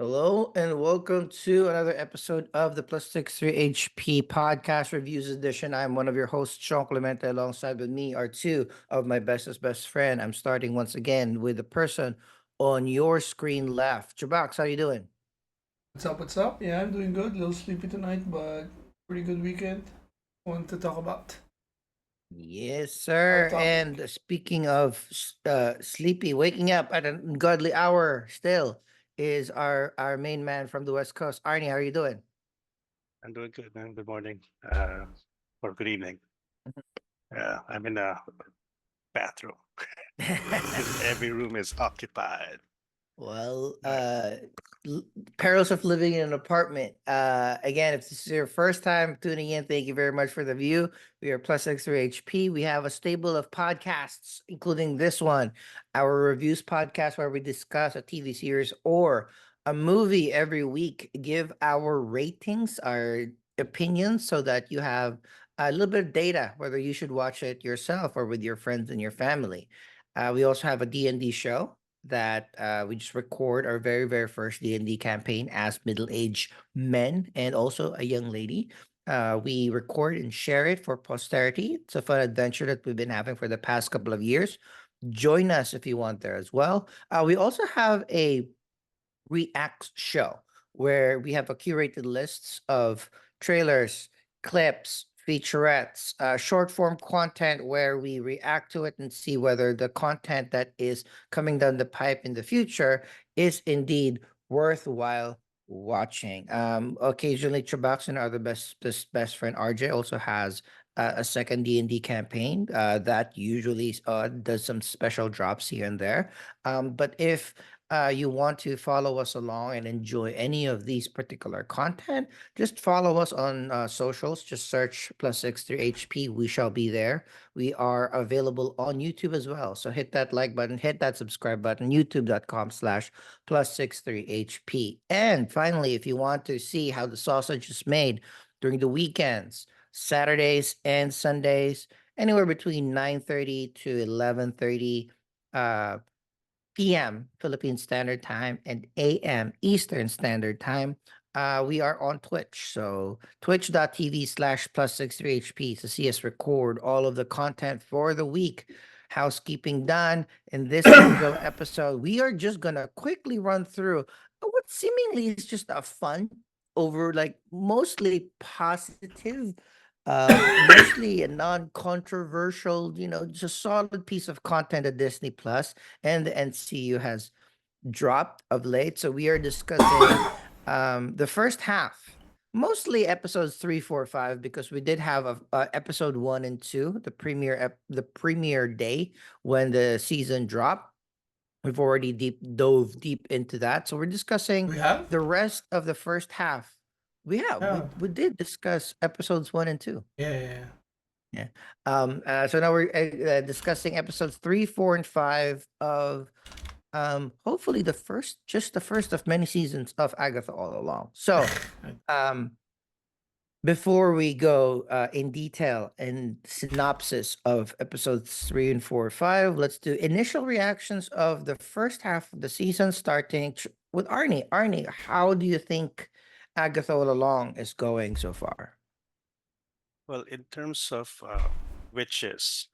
Hello and welcome to another episode of the Plus 63 HP Podcast Reviews Edition. I'm one of your hosts, Sean Clemente. Alongside with me are two of my bestest best friend. I'm starting once again with the person on your screen left. CHUBAX, how you doing? What's up? What's up? Yeah, I'm doing good. A little sleepy tonight, but pretty good weekend. Want to talk about Yes, our sir. topic. And speaking of sleepy, waking up at an ungodly hour still is our main man from the West Coast. Arnie, how are you doing? I'm doing good, man. Good morning, or good evening. I'm in a bathroom. Every room is occupied. Well, Right. perils of living in an apartment. Again, if this is your first time tuning in, thank you very much for the view. We are Plus Extra HP. We have a stable of podcasts, including this one, our reviews podcast, where we discuss a TV series or a movie every week, give our ratings, our opinions, so that you have a little bit of data, whether you should watch it yourself or with your friends and your family. We also have a D&D show that we just record our very first D&D campaign as middle-aged men and also a young lady. We record and share it for posterity. It's a fun adventure that we've been having for the past couple of years. Join us if you want there as well. We also have a reacts show where we have a curated lists of trailers, clips, featurettes, short form content where we react to it and see whether the content that is coming down the pipe in the future is indeed worthwhile watching. Occasionally, Trabox and our other best friend RJ also has a second D&D campaign that usually does some special drops here and there. But if you want to follow us along and enjoy any of these particular content, just follow us on socials. Just search plus 63 HP. We shall be there. We are available on YouTube as well. So hit that like button, hit that subscribe button, youtube.com/plus 63 HP. And finally, if you want to see how the sausage is made during the weekends, Saturdays and Sundays, anywhere between 9:30 to 11:30 p.m. Philippine Standard Time and a.m. Eastern Standard Time. We are on Twitch. So twitch.tv/plus 63HP to see us record all of the content for the week. Housekeeping done. In this particular episode, we are just gonna quickly run through what seemingly is just a fun over like mostly positive mostly a non-controversial, just solid piece of content that Disney Plus and the NCU has dropped of late. So we are discussing the first half, mostly episodes 3, 4, 5, because we did have a episode 1 and 2, the premiere day when the season dropped. We've already dove deep into that. So we're discussing We have? the rest of the first half. We have. Yeah. We did discuss episodes 1 and 2. Yeah. Yeah. So now we're discussing episodes 3, 4, and 5 of hopefully just the first of many seasons of Agatha All Along. So um before we go in detail and synopsis of episodes 3 and 4 or 5, let's do initial reactions of the first half of the season, starting with Arnie. Arnie, how do you think Agatha All Along is going so far? Well, in terms of witches,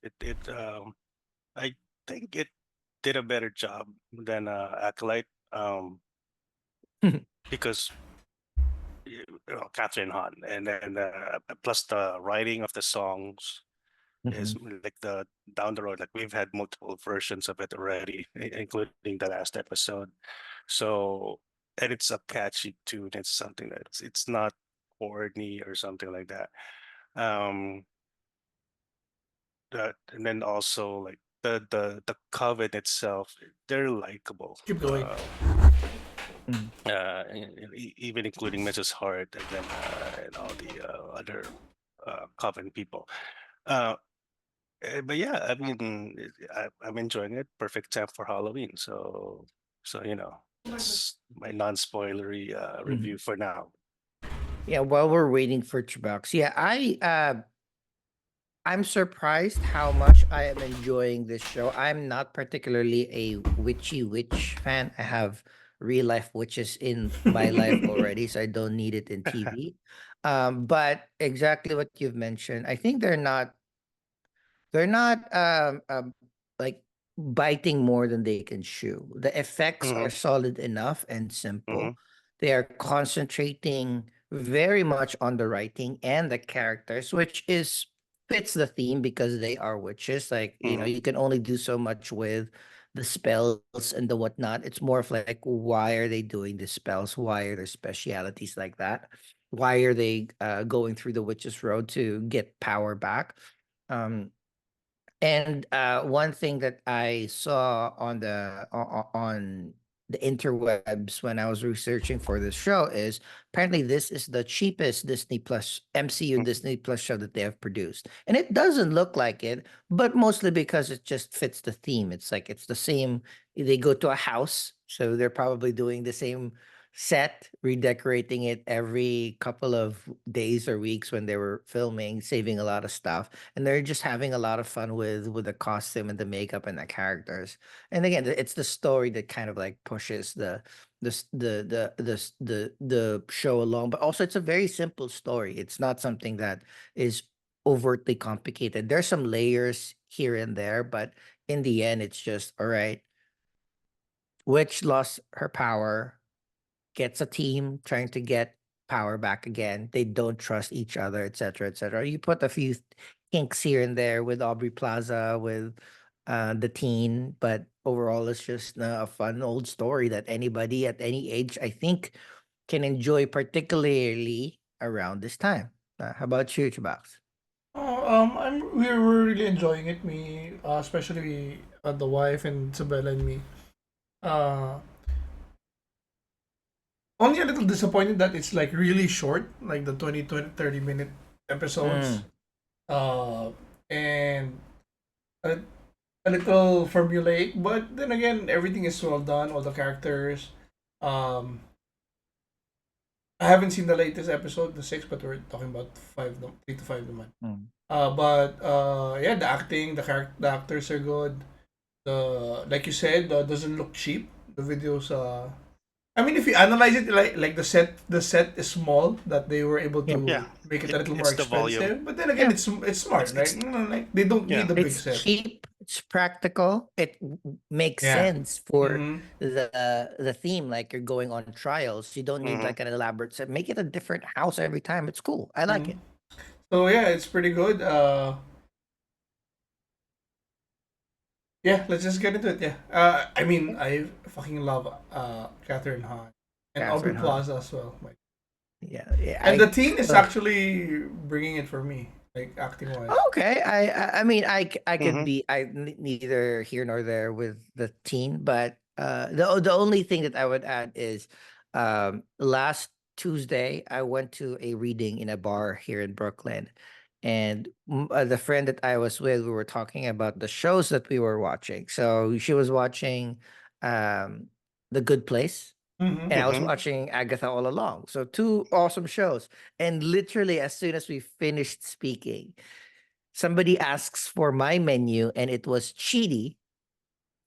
I think it did a better job than Acolyte, because Catherine Hahn, and then plus the writing of the songs is Mhm. like the down the road. Like we've had multiple versions of it already, including the last episode. So, and it's a catchy tune. It's something it's not corny or something like that. Um, and then also like the coven itself, they're likable. Keep going. Mm. Even including Mrs. Hart, and then and all the other coven people. Uh, but yeah, I mean, I'm enjoying it. Perfect time for Halloween. So that's my non-spoilery review Mhm. for now. Yeah, while we're waiting for Chubax, yeah, I'm surprised how much I am enjoying this show. I'm not particularly a witchy witch fan. I have real life witches in my life already, so I don't need it in TV. But exactly what you've mentioned, I think they're not like biting more than they can chew. The effects are Mhm, solid enough and simple. mhm, They are concentrating very much on the writing and the characters, which is fits the theme because they are witches. Like, mhm, you can only do so much with the spells and the whatnot. It's more of like, why are they doing the spells? Why are there specialities like that? Why are they going through the witch's road to get power back? Um, and one thing that I saw on the interwebs when I was researching for this show is apparently this is the cheapest Disney Plus MCU mhm, Disney Plus show that they have produced. And it doesn't look like it, but mostly because it just fits the theme. It's like it's the same. They go to a house, so they're probably doing the same set, redecorating it every couple of days or weeks when they were filming, saving a lot of stuff, and they're just having a lot of fun with the costume and the makeup and the characters. And again, it's the story that kind of like pushes the show along, but also it's a very simple story. It's not something that is overtly complicated. There's some layers here and there, but in the end it's just all right. Witch lost her power, gets a team trying to get power back again. They don't trust each other, etc., etc. You put a few kinks here and there with Aubrey Plaza, with the teen, but overall, it's just a fun old story that anybody at any age, I think, can enjoy, particularly around this time. How about you, Chubax? Oh, we're really enjoying it. Me, especially the wife and Isabella and me. Uh, Only a little disappointed that it's like really short, like the 20 to 30 minute episodes. Mm, Uh, and a, a little formulaic, but then again, everything is well done. All the characters. Um, I haven't seen the latest episode, the six, but we're talking about five, no, 3 to 5 naman. mm. But yeah, the acting, the actors are good. The like you said, doesn't look cheap. The videos, I mean, if you analyze it, like the set is small that they were able Yeah, yeah, to make it a little more it's the volume. expensive. But then again, yeah. it's smart, right? It's Like they don't yeah. need the big It's set. cheap, it's practical, makes Yeah. sense for Mm-hmm. the theme, like you're going on trials. You don't need Mhm, like an elaborate set. Make it a different house every time. It's cool. I like Mm-hmm. it. So yeah, it's pretty good. Yeah, let's just get into it. Yeah. I mean, I fucking love Catherine Hahn and Aubrey Catherine Hahn. Plaza as well. Like, Yeah, yeah. and the teen is actually bringing it for me, like acting wise. Okay. I mean, I could mhm, be neither here nor there with the teen, but the only thing that I would add is last Tuesday I went to a reading in a bar here in Brooklyn, and the friend that I was with, we were talking about the shows that we were watching. So she was watching um The Good Place, Mm-hmm. and I was mhm. watching Agatha All Along. So two awesome shows. And literally as soon as we finished speaking, somebody asks for my menu, and it was Chidi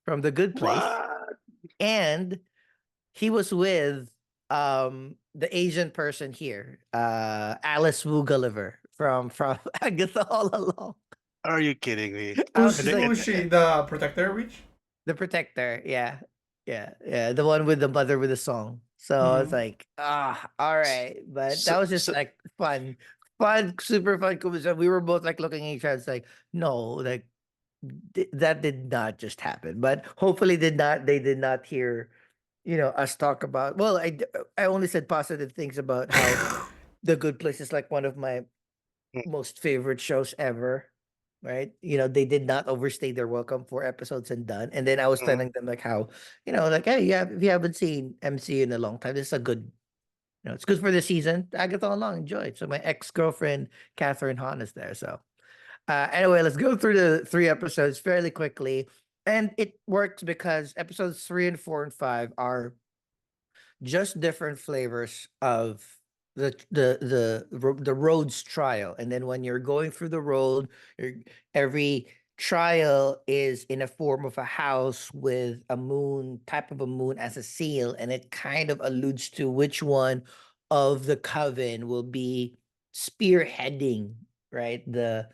from The Good Place, What? and he was with the Asian person here, Alice Wu Gulliver from Agatha All Along. Are you kidding me? I Who's was like, who's she? The protector witch? the protector, yeah. Yeah, the one with the mother with the song. So I was Mm-hmm. like, all right. But So, that was just so like fun, super fun conversation. We were both like looking at each other, it's like, no, like that did not just happen. But hopefully they did not hear, us talk about, well, I only said positive things about how The Good Place is like one of my mm, most favorite shows ever. Right? They did not overstay their welcome, 4 episodes and done. And then I was mhm, telling them like how, like, hey, yeah, if you haven't seen MC in a long time, this is a good, it's good for the season. Agatha All Along, enjoy it. So my ex-girlfriend, Catherine Hahn, is there. So anyway, let's go through the 3 episodes fairly quickly. And it works because episodes 3 and 4 and 5 are just different flavors of the road's trial. And then when you're going through the road, every trial is in a form of a house with a moon, type of a moon as a seal, and it kind of alludes to which one of the coven will be spearheading, right? The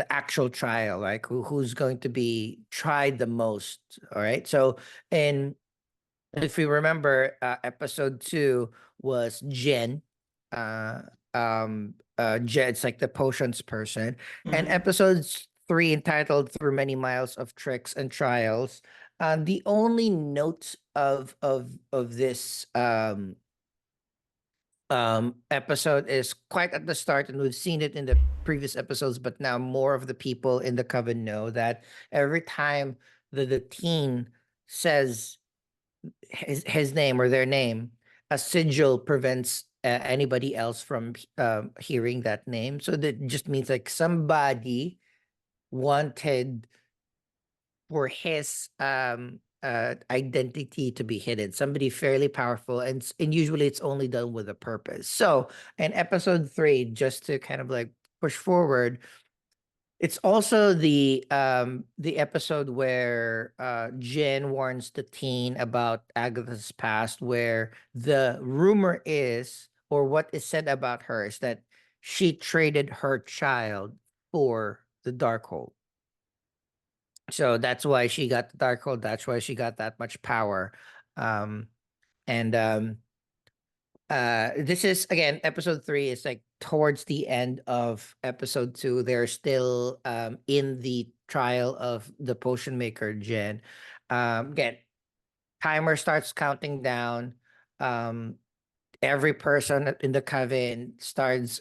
actual trial, like who's going to be tried the most. All right. So, and if you remember, episode 2 was Jen. Uh, Jen, it's like the potions person. And Mhm. episodes 3 entitled "Through Many Miles of Tricks and Trials." The only note of this episode is quite at the start, and we've seen it in the previous episodes, but now more of the people in the coven know that every time the teen says his name or their name, a sigil prevents anybody else from hearing that name. So that just means like somebody wanted for his identity to be hidden. Somebody fairly powerful, and and usually it's only done with a purpose. So in episode 3, just to kind of like push forward, it's also the episode where Jin warns the teen about Agatha's past, where the rumor is, or what is said about her, is that she traded her child for the Darkhold. So that's why she got the Darkhold. That's why she got that much power. Um, and this is again episode 3 is like towards the end of episode 2. They're still in the trial of the potion maker Jen. Again, timer starts counting down. um every person in the coven starts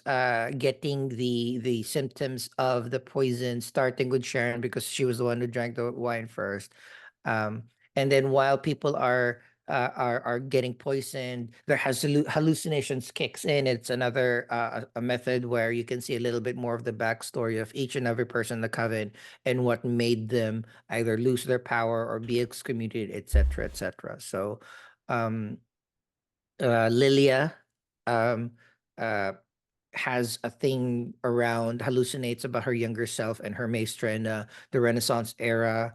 getting the symptoms of the poison, starting with Sharon because she was the one who drank the wine first. um and then while people are getting poisoned, their hallucinations kicks in. It's another a method where you can see a little bit more of the backstory of each and every person in the coven and what made them either lose their power or be excommunicated, etc., etc. So um Lilia um uh has a thing around, hallucinates about her younger self and her maestra in the Renaissance era.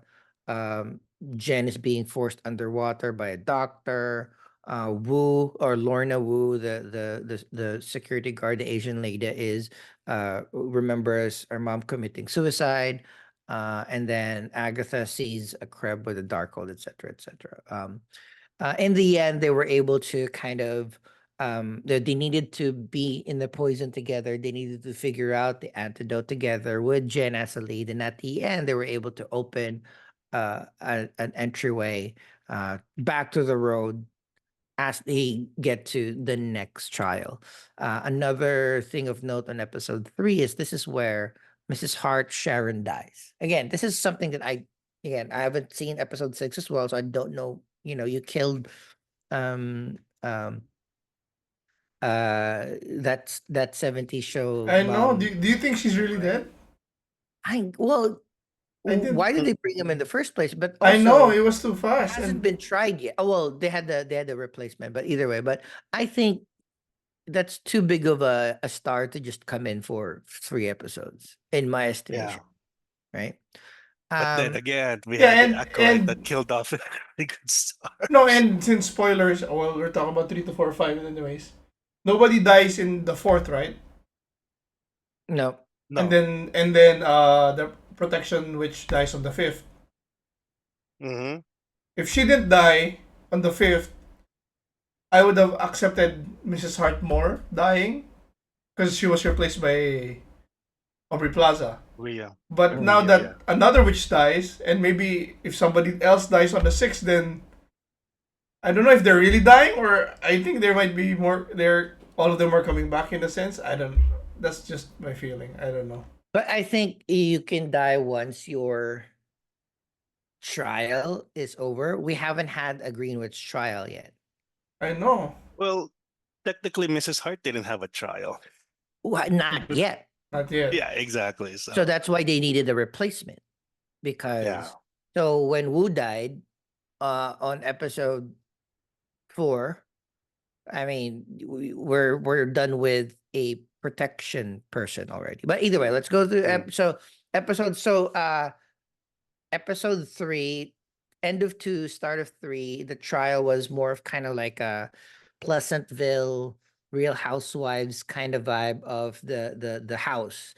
Um, Jen is being forced underwater by a doctor. Wu, or Lorna Wu, the security guard, the Asian lady, is remembers her mom committing suicide. And then Agatha sees a crab with a Darkhold, etc., etc. In the end, they were able to kind of they needed to be in the poison together. They needed to figure out the antidote together with Jen as a lead, and at the end, they were able to open an entryway back to the road as they get to the next trial. Another thing of note on episode 3 is this is where Mrs. Hart Sharon dies. Again, this is something that I haven't seen episode 6 as well, so I don't know. You know, you killed um um that's that 70 show I know. Do you think she's really right? dead? I well I did. why did they bring him in the first place? But I know also it was too it fast, hasn't and been tried yet. Oh well, they had the replacement, but either way, but I think that's too big of a star to just come in for 3 episodes, in my Yeah. estimation, right? But then Um, again, we yeah, had the and acolyte that killed off a really good no, stars. and since spoilers, well, we're talking about 3 to 4 5 anyways. Nobody dies in the fourth, right? no. No. And then the protection witch dies on the fifth. Mm-hmm. If she didn't die on the fifth, I would have accepted Mrs. Hartmore dying because she was replaced by Aubrey Plaza. Ria. But Mhm. now Ria, yeah. that another witch dies, and maybe if somebody else dies on the sixth, then I don't know if they're really dying, or I think there might be more. They're all of them are coming back in a sense. I don't. That's just my feeling. I don't know. But I think you can die once your trial is over. We haven't had a Greenwich trial yet. I know. Well, technically, Mrs. Hart didn't have a trial. Not yet. Not yet. Yeah, exactly. So So, that's why they needed a replacement, yeah. because so when Wu died on episode 4, I mean, we're done with a protection person already. But either way, let's go through. Mm. So episode. So episode 3, end of 2, start of 3, the trial was more of kind of like a Pleasantville Real Housewives kind of vibe of the house.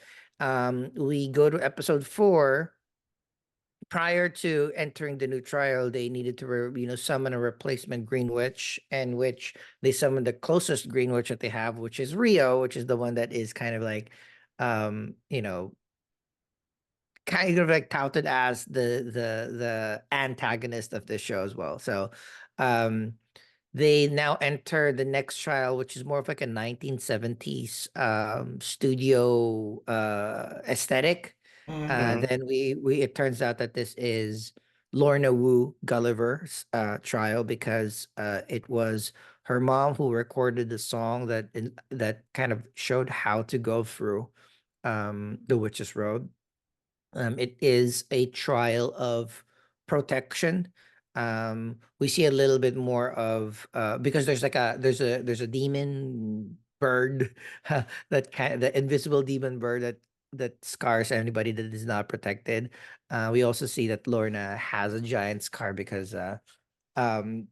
We go to episode 4. Prior to entering the new trial, they needed to summon a replacement Green Witch, and which they summoned the closest Green Witch that they have, which is Rio, which is the one that is kind of like you know kind of like touted as the antagonist of this show as well. So um they now enter the next trial, which is more of like a 1970s studio aesthetic. Mm-hmm. Mhm. Then we it turns out that this is Lorna Wu Gulliver's trial, because it was her mom who recorded the song that kind of showed how to go through the Witch's Road. It is a trial of protection. We see a little bit more of because there's a demon bird the invisible demon bird that scars anybody that is not protected. We also see that Lorna has a giant scar because um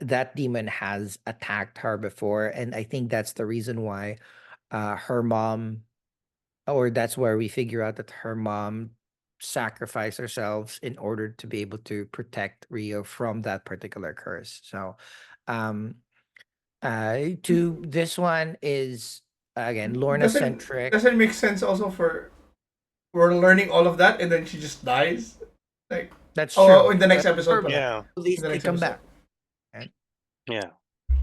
that demon has attacked her before, and I think that's the reason why her mom, or that's where we figure out that her mom sacrificed herself in order to be able to protect Rio from that particular curse. So, um, to this one is again Lorna Doesn't centric. doesn't make sense also for we're learning all of that and then she just dies, like, That's oh, true. in the next But episode pala. Yeah. at In least the they next come episode. back. Right? Yeah.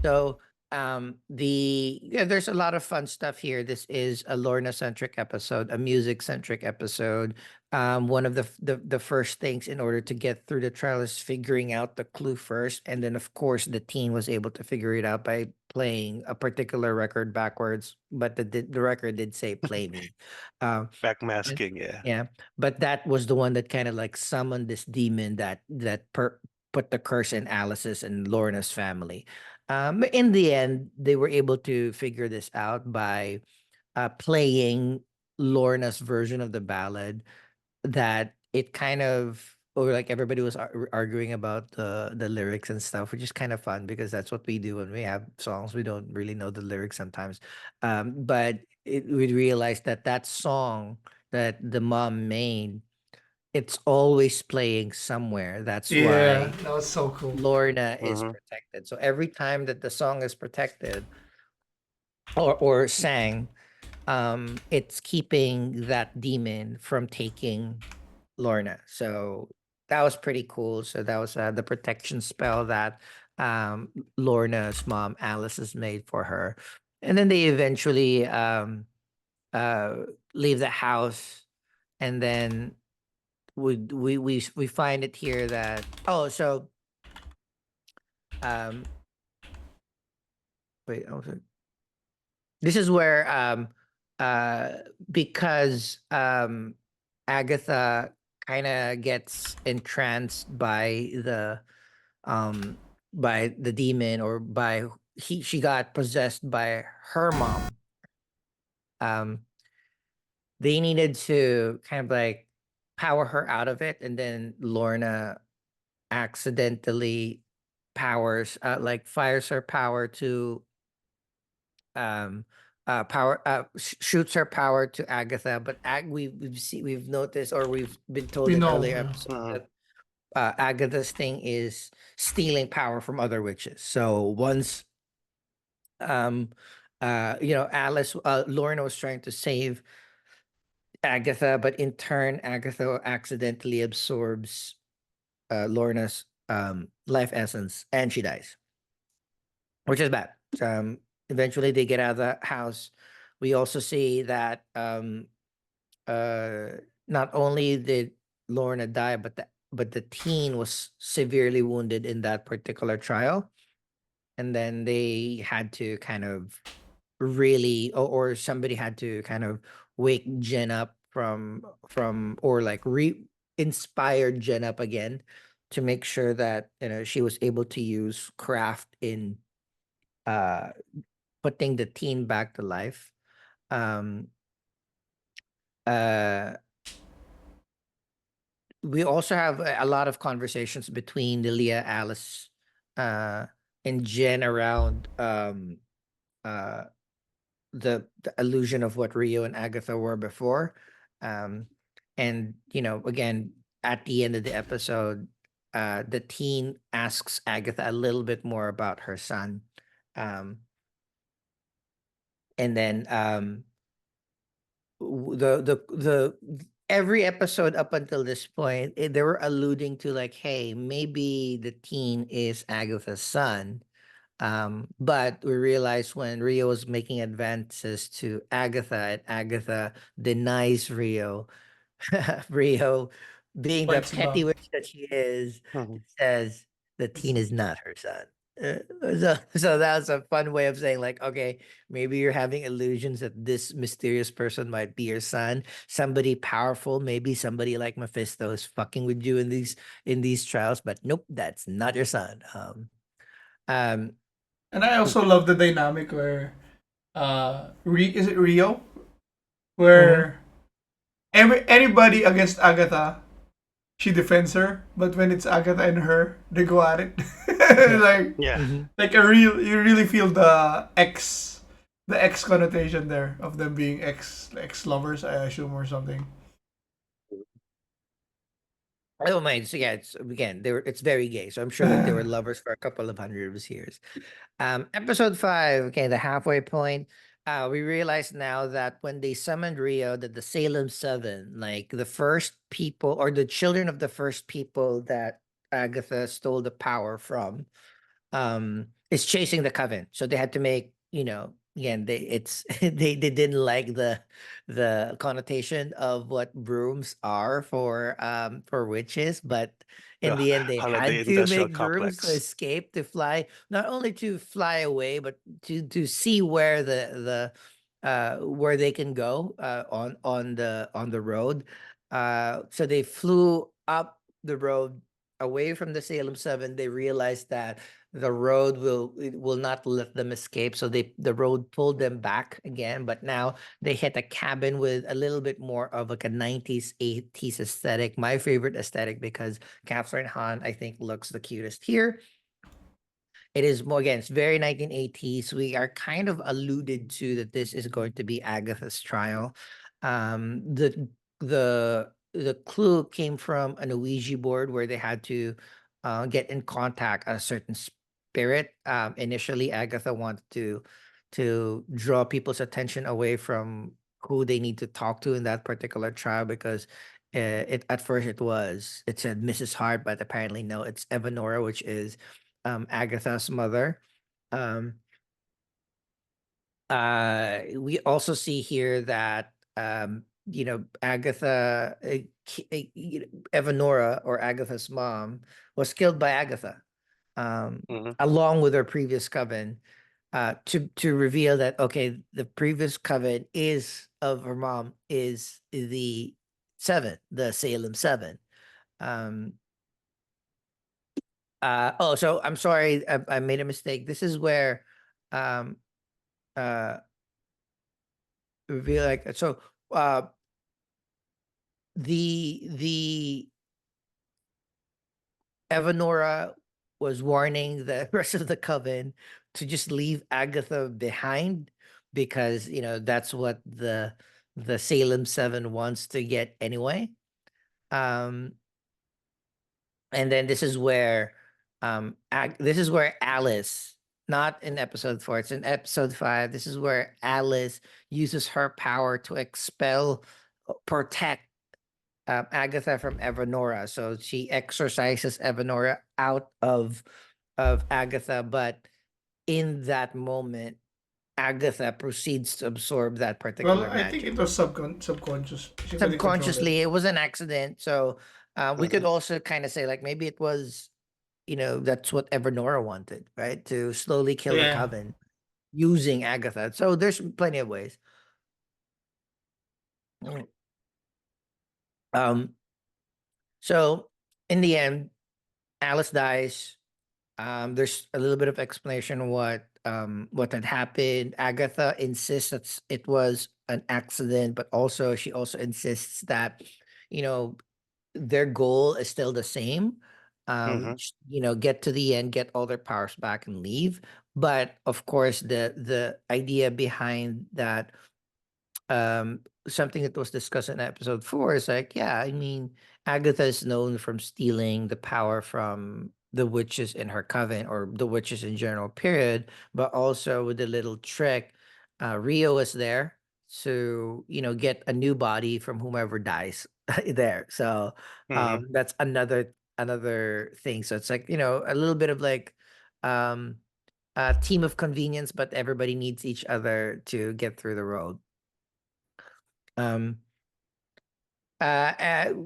So there's a lot of fun stuff here. This is a Lorna centric episode, a music centric episode. One of the first things in order to get through the trial is figuring out the clue first, and then of course the teen was able to figure it out by playing a particular record backwards, but the record did say "Play Me." Um, and- Backmasking. Yeah. yeah, but that was the one that kind of like summoned this demon that put the curse in Alice's and Lorna's family. In the end, they were able to figure this out by playing Lorna's version of the ballad, that it kind of, or like everybody was arguing about the lyrics and stuff, which is kind of fun because that's what we do when we have songs. We don't really know the lyrics sometimes. But we realized that that song that the mom made, it's always playing somewhere. That's Yeah, why that was so cool. Lorna is Hmm. protected. So every time that the song is protected or sang, it's keeping that demon from taking Lorna. So that was pretty cool. So that was the protection spell that Lorna's mom Alice has made for her. And then they eventually uh leave the house, and then we find it here that, um wait, this is where uh because Agatha kind of gets entranced um by the demon, or by she got possessed by her mom. Um they needed to kind of like power her out of it, and then Lorna accidentally fires her power to shoots her power to Agatha, but we've noticed, or we've been told We in know. earlier Yeah. episodes Hmm. that Agatha's thing is stealing power from other witches. So once Alice Lorna was trying to save Agatha, but in turn Agatha accidentally absorbs Lorna's life essence, and she dies, which is bad. Eventually they get out of the house. We also see that not only did Lorna die, but the teen was severely wounded in that particular trial, and then they had to kind of really, or somebody had to kind of wake Jen up or like inspired Jen up again, to make sure that she was able to use craft in uh putting the teen back to life. Um uh we also have a lot of conversations between the Leah, Alice, and Jen around uh the illusion of what Rio and Agatha were before. Um, and again, at the end of the episode, the teen asks Agatha a little bit more about her son. And then the every episode up until this point, they were alluding to like, hey, maybe the teen is Agatha's son. But we realized when Rio was making advances to Agatha, and Agatha denies Rio, Rio, being the Fights petty back. witch that she is, Mhm. says the teen is not her son. So that was a fun way of saying like, okay, maybe you're having illusions that this mysterious person might be your son, somebody powerful, maybe somebody like Mephisto is fucking with you in these trials, but nope, that's not your son. Um, And I also love the dynamic where is it Rio? mhm. Where anybody against Agatha, she defends her, but when it's Agatha and her, they go at it. Yeah. like Yeah. Mhm. like a real you really feel the X connotation there of them being ex lovers, I assume, or something. I don't mind. So yeah, it's again, it's very gay. So I'm sure that they were lovers for a couple of hundred of years. Episode 5, okay, the halfway point. We realize now that when they summoned Rio, that the Salem Seven, like the first people or the children of the first people that Agatha stole the power from, is chasing the coven. So they had to make, again, they didn't like the connotation of what brooms are for witches, but in The the end they holiday had to industrial make brooms to complex. escape, to fly, not only to fly away, but to see where where they can go on the road. So they flew up the road away from the Salem Seven. They realized that the road will not let them escape, so the road pulled them back again, but now they hit a cabin with a little bit more of like a 90s 80s aesthetic, my favorite aesthetic, because Catherine Hahn, I think, looks the cutest here. It is more, again, it's very 1980s. We are kind of alluded to that this is going to be Agatha's trial. The clue came from an Ouija board where they had to get in contact a certain spirit. Initially, Agatha wanted to draw people's attention away from who they need to talk to in that particular trial, because it at first it said Mrs. Hart, but apparently no, it's Evanora, which is Agatha's mother. Um, we also see here that Agatha, Evanora, or Agatha's mom, was killed by Agatha, Mhm. along with her previous coven, to reveal that, okay, the previous coven is of her mom is the seven, the Salem Seven. Um, oh, so I'm sorry, I made a mistake. This is where um uh reveal, like, so uh the Evanora was warning the rest of the coven to just leave Agatha behind, because that's what the Salem Seven wants to get anyway. Um and then this is where Alice, not in episode 4, it's in episode 5, this is where Alice uses her power to expel, protect Agatha from Evanora. So she exorcises Evanora out of Agatha, but in that moment, Agatha proceeds to absorb that Well, particular I think it magic. was subconscious. She couldn't control it. Subconsciously, it was an accident. So we could Mhm. also kind of say like maybe it was, that's what Evanora wanted, right? To slowly kill the Yeah. coven using Agatha. So there's plenty of ways. Mm. Um, so in the end, Alice dies. There's a little bit of explanation what had happened. Agatha insists that it was an accident, but also she also insists that, you know, their goal is still the same. Mm-hmm. Get to the end, get all their powers back, and leave. But of course, the idea behind that, something that was discussed in episode 4 is like, yeah, I mean, Agatha is known from stealing the power from the witches in her coven, or the witches in general, period. But also with the little trick, Rio is there to, get a new body from whomever dies there. So Mm-hmm. that's another thing. So it's like, a little bit of like, um a team of convenience, but everybody needs each other to get through the road. Um,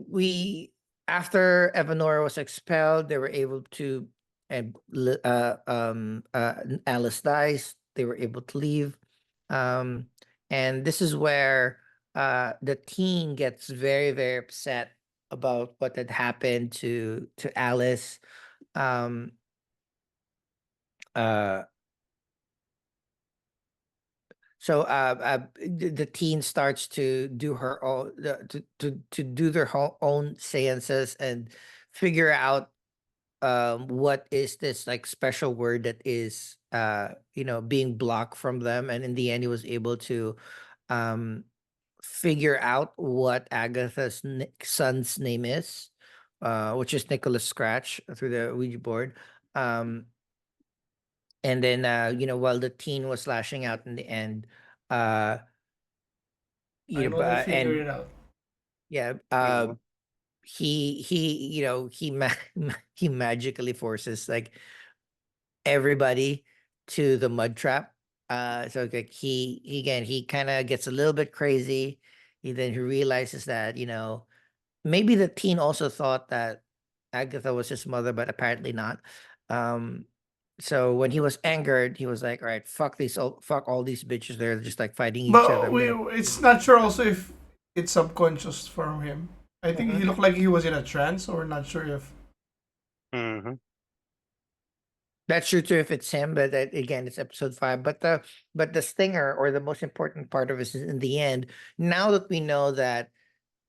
we After Evanora was expelled, they were able to, and Alice dies. They were able to leave, um, and this is where the teen gets very very upset about what had happened to Alice. Um, uh, the teen starts to do her own, to do their own seances and figure out what is this like special word that is being blocked from them, and in the end he was able to um figure out what Agatha's son's name is, which is Nicholas Scratch, through the Ouija board. um and then while the teen was lashing out in the end, uh I know they figured and it out. yeah, Mm-hmm. he magically forces like everybody to the mud trap. So like he again, he kind of gets a little bit crazy. He realizes that, maybe the teen also thought that Agatha was his mother, but apparently not. Um, so when he was angered, he was like, "All right, fuck all these bitches. They're just like fighting each other. But I'm gonna." it's not sure also if it's subconscious from him. I think he Mhm. looked like he was in a trance, or not sure if. Mm-hmm. That's true too if it's him, but again, it's episode 5. But the stinger, or the most important part of it, is in the end. Now that we know that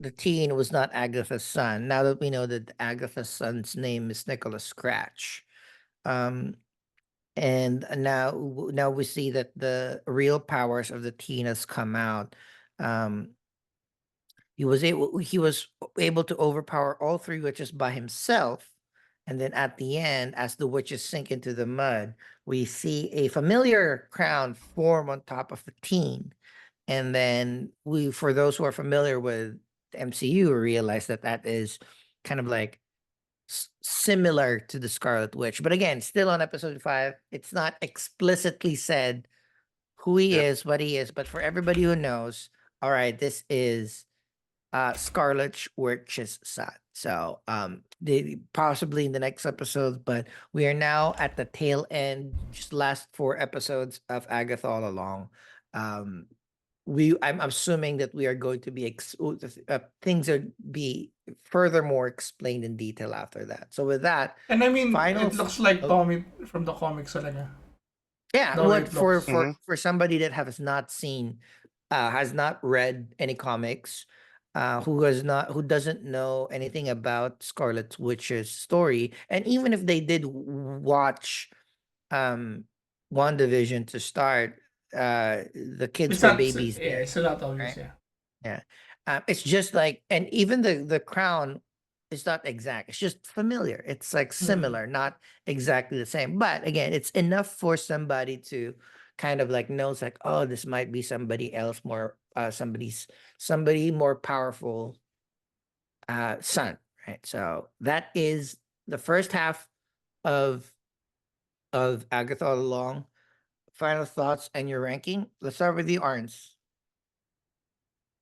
the teen was not Agatha's son, now that we know that Agatha's son's name is Nicholas Scratch, um, and now we see that the real powers of the teen has come out. Um, he was able to overpower all 3 witches by himself. And then at the end, as the witches sink into the mud, we see a familiar crown form on top of the teen. And then for those who are familiar with the MCU, realize that that is kind of like similar to the Scarlet Witch. But again, still on episode 5, it's not explicitly said who he Yep. is, what he is. But for everybody who knows, all right, this is Scarlet Witch's son. So possibly in the next episode, but we are now at the tail end, just last 4 episodes of Agatha All Along. Um, I'm assuming that we are going to be things are be furthermore explained in detail after that. So with that, And I mean, final. it looks like Oh, Tommy from the comics talaga. yeah, The way what it looks. Mm-hmm. for somebody that has not read any comics, who doesn't know anything about Scarlet Witch's story, and even if they did watch um WandaVision to start, the kids It's were not. babies Yeah, then, it's not obvious. right? Yeah. Yeah. It's just like, and even the crown is not exact. It's just familiar. It's like Mm. similar, not exactly the same. But again, it's enough for somebody to kind of like knows like, oh, this might be somebody else more, somebody more powerful son, right? So that is the first half of Agatha All Along. Final thoughts and your ranking. Let's start with you, Arns.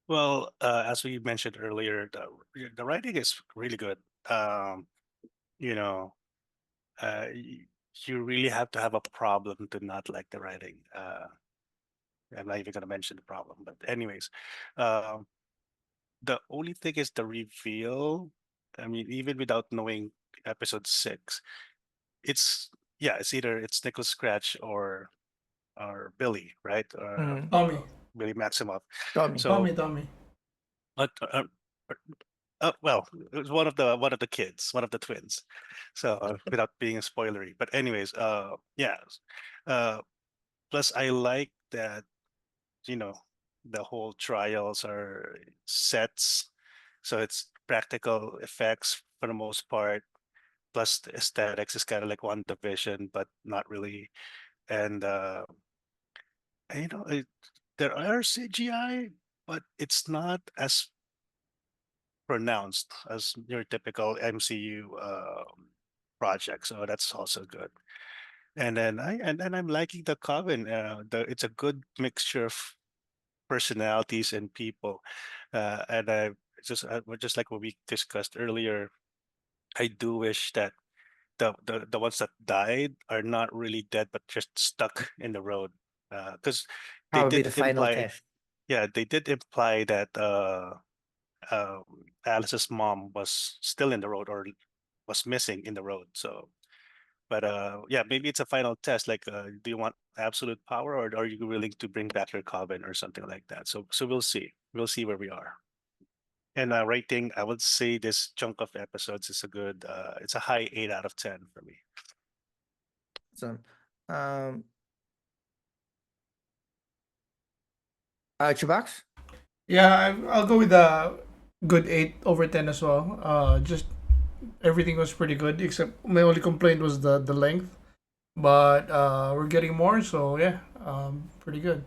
Well, as we mentioned earlier, the writing is really good. Um, you know, you really have to have a problem to not like the writing. I'm not even going to mention the problem, but anyways, um, the only thing is the reveal. I mean, even without knowing episode 6, it's yeah, it's Nicholas Scratch or Billy, right? Mm-hmm. Tommy. Billy Maximoff. Tommy. So, Tommy. but well, it was one of the kids, one of the twins. So without being spoilery, but anyways, yeah. Uh, Plus, I like that you know the whole trials are sets, so it's practical effects for the most part. Plus, the aesthetics is kind of like one division, but not really. And and there are CGI, but it's not as pronounced as your typical MCU project. So that's also good. And then I'm liking the Coven. It's a good mixture of personalities and people. And I just like what we discussed earlier, I do wish that the ones that died are not really dead, but just stuck in the road. Because they Probably did the final imply, test. yeah, they did imply that uh, Alice's mom was still in the road or was missing in the road. So, but yeah, maybe it's a final test. Like, do you want absolute power, or are you willing to bring back your coven or something like that? So we'll see. We'll see where we are. And rating, I would say this chunk of episodes is a good. It's a high 8 out of 10 for me. So, um, Chubax? Yeah, I'll go with a good 8/10 as well. Just everything was pretty good, except my only complaint was the length. But we're getting more, so yeah, pretty good.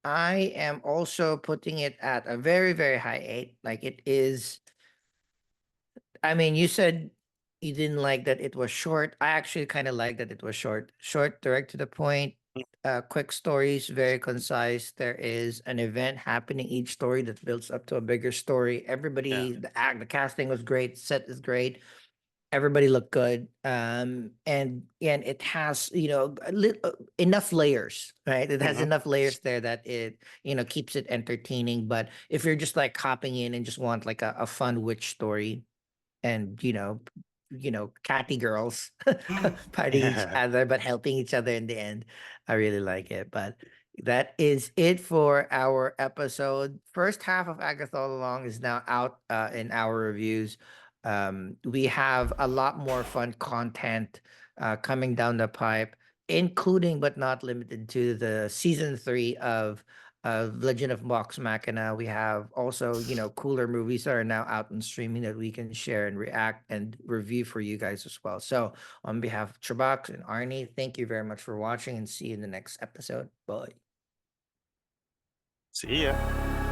I am also putting it at a very, very high 8. Like it is. I mean, you said you didn't like that it was short. I actually kind of like that it was short. Short, direct to the point, quick stories, very concise. There is an event happening each story that builds up to a bigger story. Yeah. Everybody, the casting was great, set is great. Everybody looked good. And it has, enough layers, right? It has Hmm. enough layers there that it, keeps it entertaining. But if you're just like hopping in and just want like a fun witch story, and catty girls fighting each Yeah. other but helping each other in the end, I really like it. But that is it for our episode. First half of Agatha All Along is now out in our reviews. We have a lot more fun content coming down the pipe, including but not limited to the season 3 of Legend of Vox Machina. We have also, cooler movies that are now out and streaming that we can share and react and review for you guys as well. So, on behalf of Chubax and Arnie, thank you very much for watching and see you in the next episode. Bye. See ya.